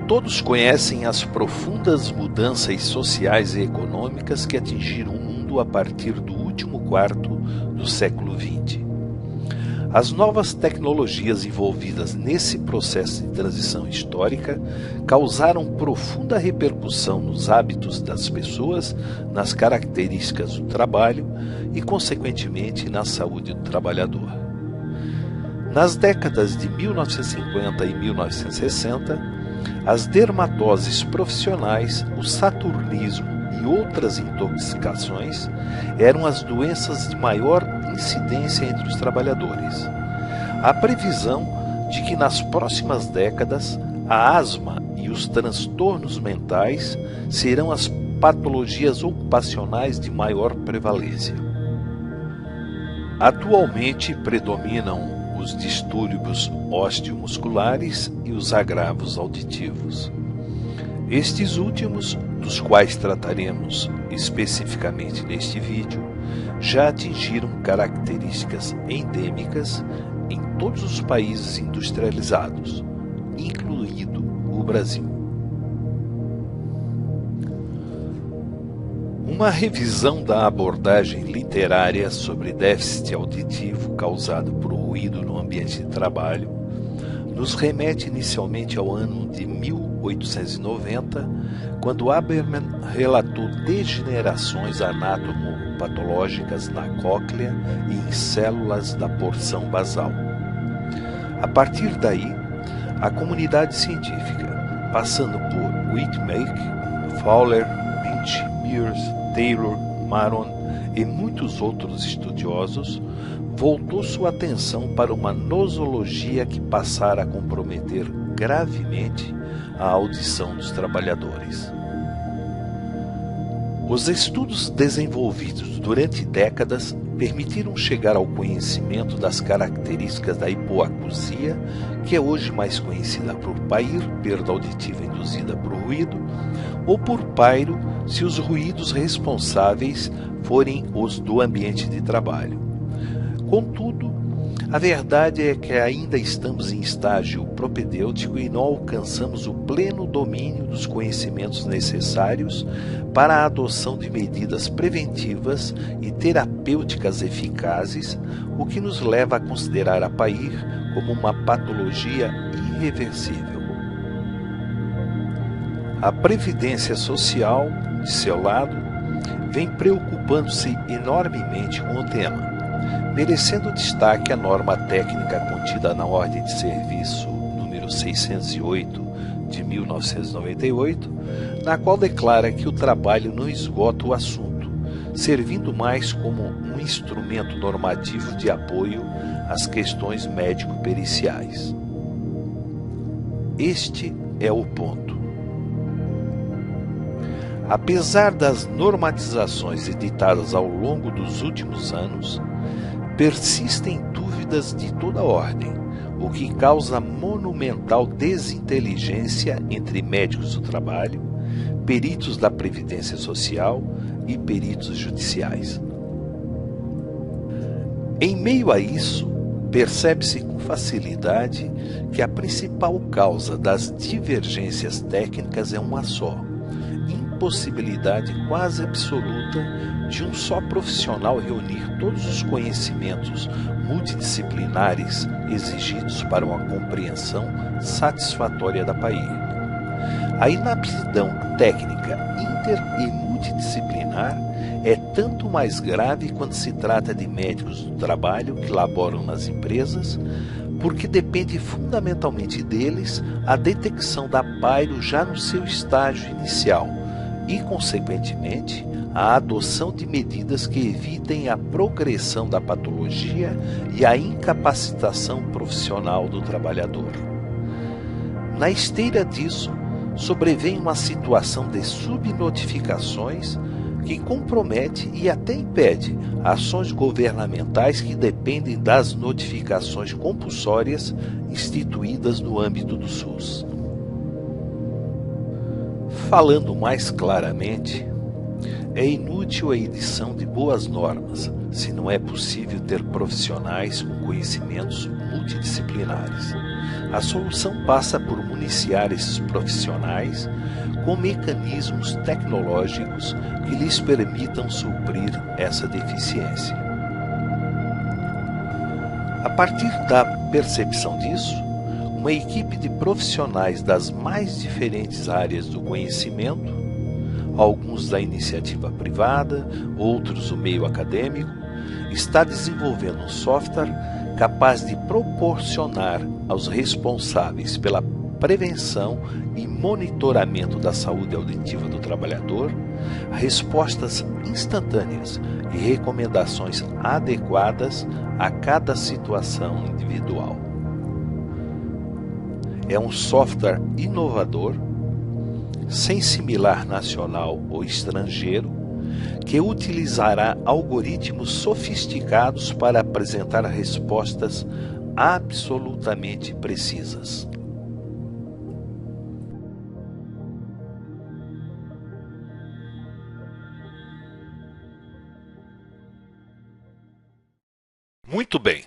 Todos conhecem as profundas mudanças sociais e econômicas que atingiram o mundo a partir do último quarto do século XX. As novas tecnologias envolvidas nesse processo de transição histórica causaram profunda repercussão nos hábitos das pessoas, nas características do trabalho e, consequentemente, na saúde do trabalhador. Nas décadas de 1950 e 1960, as dermatoses profissionais, o saturnismo e outras intoxicações eram as doenças de maior incidência entre os trabalhadores. Há previsão de que nas próximas décadas a asma e os transtornos mentais serão as patologias ocupacionais de maior prevalência. Atualmente predominam os distúrbios osteomusculares e os agravos auditivos. Estes últimos, dos quais trataremos especificamente neste vídeo, já atingiram características endêmicas em todos os países industrializados, incluído o Brasil. Uma revisão da abordagem literária sobre déficit auditivo causado por ruído no ambiente de trabalho nos remete inicialmente ao ano de 1890, quando Habermas relatou degenerações anatomopatológicas na cóclea e em células da porção basal. A partir daí, a comunidade científica, passando por Whitmake, Fowler, Lynch, Mears, Taylor, Maron e muitos outros estudiosos, voltou sua atenção para uma nosologia que passara a comprometer gravemente a audição dos trabalhadores. Os estudos desenvolvidos durante décadas permitiram chegar ao conhecimento das características da hipoacusia, que é hoje mais conhecida por PAIR, perda auditiva induzida por ruído, ou por PAIRO, se os ruídos responsáveis forem os do ambiente de trabalho. Contudo, a verdade é que ainda estamos em estágio propedêutico e não alcançamos o pleno domínio dos conhecimentos necessários para a adoção de medidas preventivas e terapêuticas eficazes, o que nos leva a considerar a PAIR como uma patologia irreversível. A Previdência Social, de seu lado, vem preocupando-se enormemente com o tema, merecendo destaque a norma técnica contida na Ordem de Serviço número 608 de 1998, na qual declara que o trabalho não esgota o assunto, servindo mais como um instrumento normativo de apoio às questões médico-periciais. Este é o ponto. Apesar das normatizações editadas ao longo dos últimos anos, persistem dúvidas de toda ordem, o que causa monumental desinteligência entre médicos do trabalho, peritos da Previdência Social e peritos judiciais. Em meio a isso, percebe-se com facilidade que a principal causa das divergências técnicas é uma só: impossibilidade quase absoluta de um só profissional reunir todos os conhecimentos multidisciplinares exigidos para uma compreensão satisfatória da PAIR. A inaptidão técnica inter e multidisciplinar é tanto mais grave quando se trata de médicos do trabalho que laboram nas empresas, porque depende fundamentalmente deles a detecção da PAIRO já no seu estágio inicial e, consequentemente, a adoção de medidas que evitem a progressão da patologia e a incapacitação profissional do trabalhador. Na esteira disso, sobrevém uma situação de subnotificações que compromete e até impede ações governamentais que dependem das notificações compulsórias instituídas no âmbito do SUS. Falando mais claramente, é inútil a edição de boas normas se não é possível ter profissionais com conhecimentos multidisciplinares. A solução passa por municiar esses profissionais com mecanismos tecnológicos que lhes permitam suprir essa deficiência. A partir da percepção disso, uma equipe de profissionais das mais diferentes áreas do conhecimento, alguns da iniciativa privada, outros do meio acadêmico, está desenvolvendo um software capaz de proporcionar aos responsáveis pela prevenção e monitoramento da saúde auditiva do trabalhador respostas instantâneas e recomendações adequadas a cada situação individual. É um software inovador, sem similar nacional ou estrangeiro, que utilizará algoritmos sofisticados para apresentar respostas absolutamente precisas. Muito bem,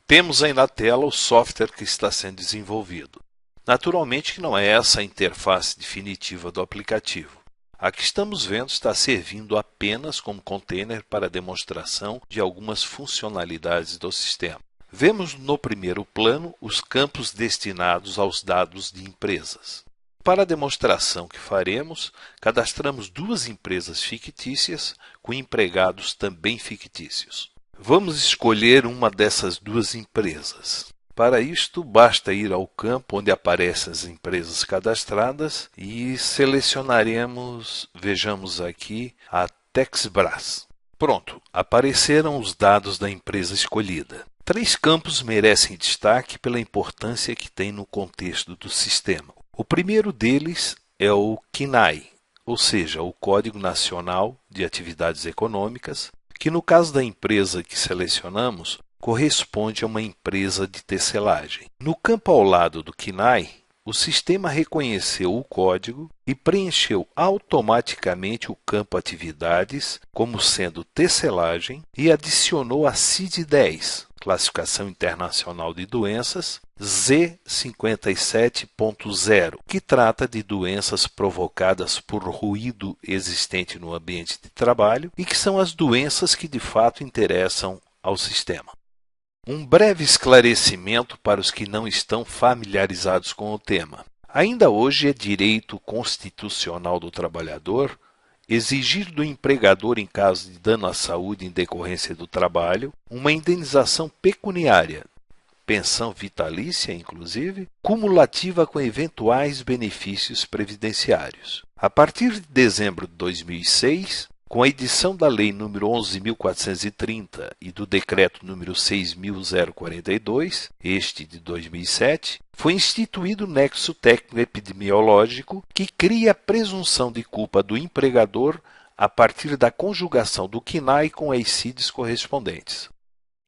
temos aí na tela o software que está sendo desenvolvido. Naturalmente que não é essa a interface definitiva do aplicativo. A que estamos vendo está servindo apenas como container para demonstração de algumas funcionalidades do sistema. Vemos no primeiro plano os campos destinados aos dados de empresas. Para a demonstração que faremos, cadastramos duas empresas fictícias com empregados também fictícios. Vamos escolher uma dessas duas empresas. Para isto, basta ir ao campo onde aparecem as empresas cadastradas e selecionaremos, vejamos aqui, a Texbras. Pronto, apareceram os dados da empresa escolhida. Três campos merecem destaque pela importância que têm no contexto do sistema. O primeiro deles é o CNAE, ou seja, o Código Nacional de Atividades Econômicas, que no caso da empresa que selecionamos, corresponde a uma empresa de tecelagem. No campo ao lado do CNAE, o sistema reconheceu o código e preencheu automaticamente o campo Atividades como sendo tecelagem e adicionou a CID-10, Classificação Internacional de Doenças, Z57.0, que trata de doenças provocadas por ruído existente no ambiente de trabalho e que são as doenças que de fato interessam ao sistema. Um breve esclarecimento para os que não estão familiarizados com o tema. Ainda hoje é direito constitucional do trabalhador exigir do empregador, em caso de dano à saúde em decorrência do trabalho, uma indenização pecuniária, pensão vitalícia, inclusive, cumulativa com eventuais benefícios previdenciários. A partir de dezembro de 2006, com a edição da Lei nº 11.430 e do Decreto nº 6.042, este de 2007, foi instituído o nexo técnico-epidemiológico que cria a presunção de culpa do empregador a partir da conjugação do CNAE com as CIDs correspondentes.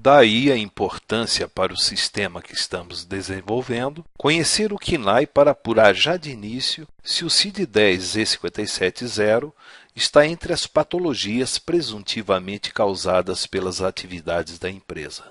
Daí a importância para o sistema que estamos desenvolvendo conhecer o CNAE para apurar já de início se o CID-10 Z57.0 está entre as patologias presuntivamente causadas pelas atividades da empresa.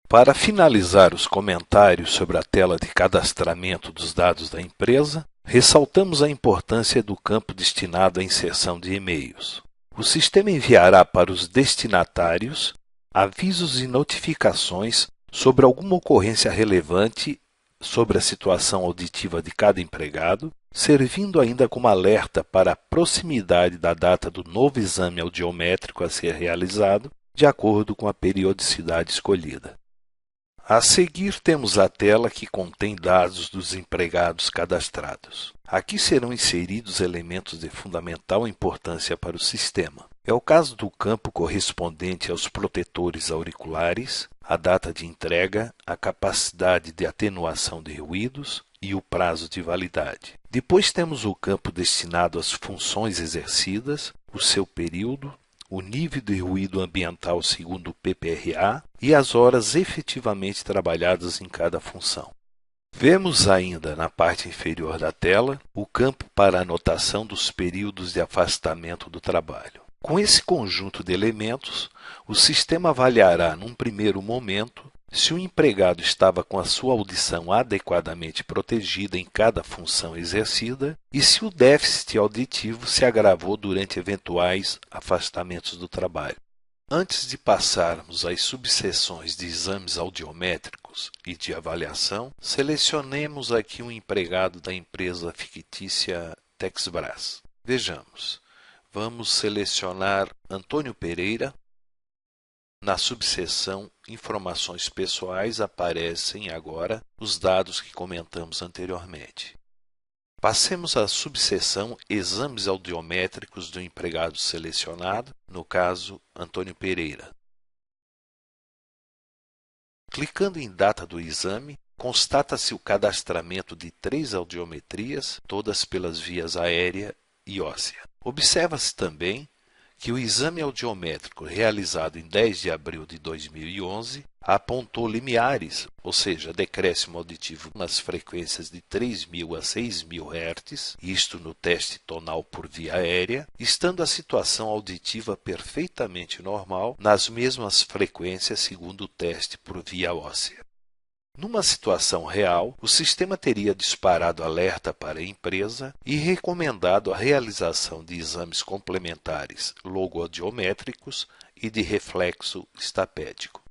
Para finalizar os comentários sobre a tela de cadastramento dos dados da empresa, ressaltamos a importância do campo destinado à inserção de e-mails. O sistema enviará para os destinatários avisos e notificações sobre alguma ocorrência relevante sobre a situação auditiva de cada empregado, servindo ainda como alerta para a proximidade da data do novo exame audiométrico a ser realizado, de acordo com a periodicidade escolhida. A seguir, temos a tela que contém dados dos empregados cadastrados. Aqui serão inseridos elementos de fundamental importância para o sistema. É o caso do campo correspondente aos protetores auriculares, a data de entrega, a capacidade de atenuação de ruídos e o prazo de validade. Depois temos o campo destinado às funções exercidas, o seu período, o nível de ruído ambiental segundo o PPRA e as horas efetivamente trabalhadas em cada função. Vemos ainda na parte inferior da tela o campo para anotação dos períodos de afastamento do trabalho. Com esse conjunto de elementos, o sistema avaliará, num primeiro momento, se o empregado estava com a sua audição adequadamente protegida em cada função exercida e se o déficit auditivo se agravou durante eventuais afastamentos do trabalho. Antes de passarmos às subseções de exames audiométricos e de avaliação, selecionemos aqui um empregado da empresa fictícia Texbras. Vejamos, vamos selecionar Antônio Pereira. Na subseção Informações Pessoais aparecem agora os dados que comentamos anteriormente. Passemos à subseção Exames audiométricos do empregado selecionado, no caso Antônio Pereira. Clicando em Data do exame, constata-se o cadastramento de 3 audiometrias, todas pelas vias aérea e óssea. Observa-se também que o exame audiométrico realizado em 10 de abril de 2011 apontou limiares, ou seja, decréscimo auditivo nas frequências de 3.000 a 6.000 Hz, isto no teste tonal por via aérea, estando a situação auditiva perfeitamente normal nas mesmas frequências segundo o teste por via óssea. Numa situação real, o sistema teria disparado alerta para a empresa e recomendado a realização de exames complementares logoaudiométricos e de reflexo estapédico.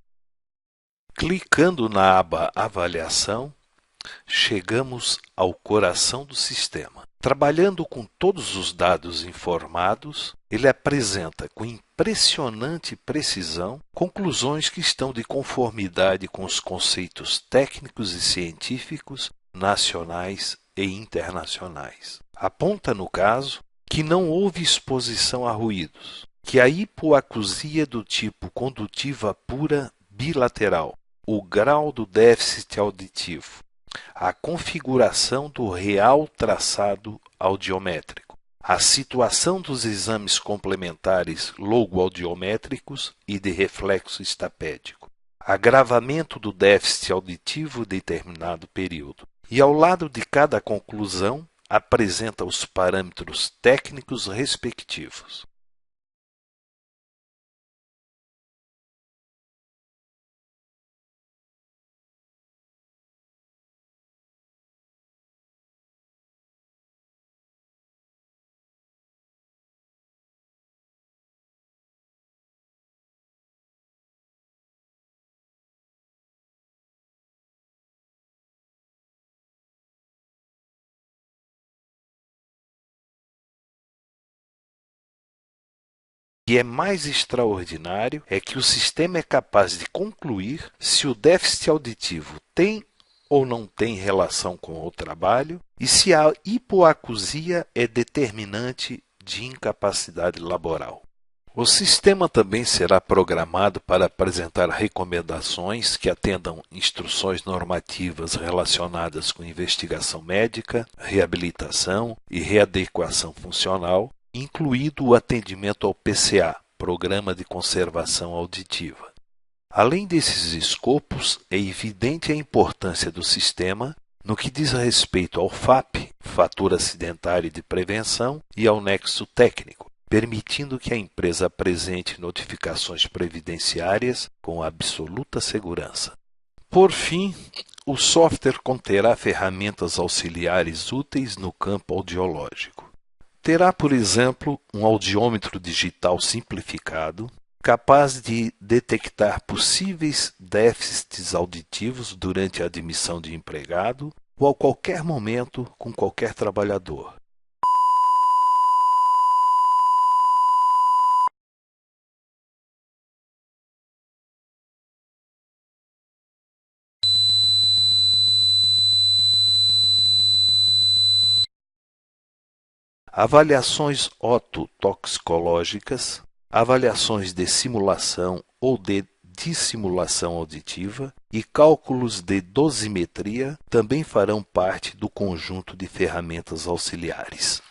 Clicando na aba Avaliação, chegamos ao coração do sistema. Trabalhando com todos os dados informados, ele apresenta com impressionante precisão conclusões que estão de conformidade com os conceitos técnicos e científicos nacionais e internacionais. Aponta, no caso, que não houve exposição a ruídos, que a hipoacusia do tipo condutiva pura bilateral, o grau do déficit auditivo, a configuração do real traçado audiométrico, a situação dos exames complementares logoaudiométricos e de reflexo estapédico, agravamento do déficit auditivo em determinado período. E ao lado de cada conclusão, apresenta os parâmetros técnicos respectivos. O que é mais extraordinário é que o sistema é capaz de concluir se o déficit auditivo tem ou não tem relação com o trabalho e se a hipoacusia é determinante de incapacidade laboral. O sistema também será programado para apresentar recomendações que atendam instruções normativas relacionadas com investigação médica, reabilitação e readequação funcional, incluído o atendimento ao PCA, Programa de Conservação Auditiva. Além desses escopos, é evidente a importância do sistema no que diz respeito ao FAP, Fator Acidentário de Prevenção, e ao nexo técnico, permitindo que a empresa apresente notificações previdenciárias com absoluta segurança. Por fim, o software conterá ferramentas auxiliares úteis no campo audiológico. Terá, por exemplo, um audiômetro digital simplificado, capaz de detectar possíveis déficits auditivos durante a admissão de empregado ou a qualquer momento com qualquer trabalhador. Avaliações ototoxicológicas, avaliações de simulação ou de dissimulação auditiva e cálculos de dosimetria também farão parte do conjunto de ferramentas auxiliares.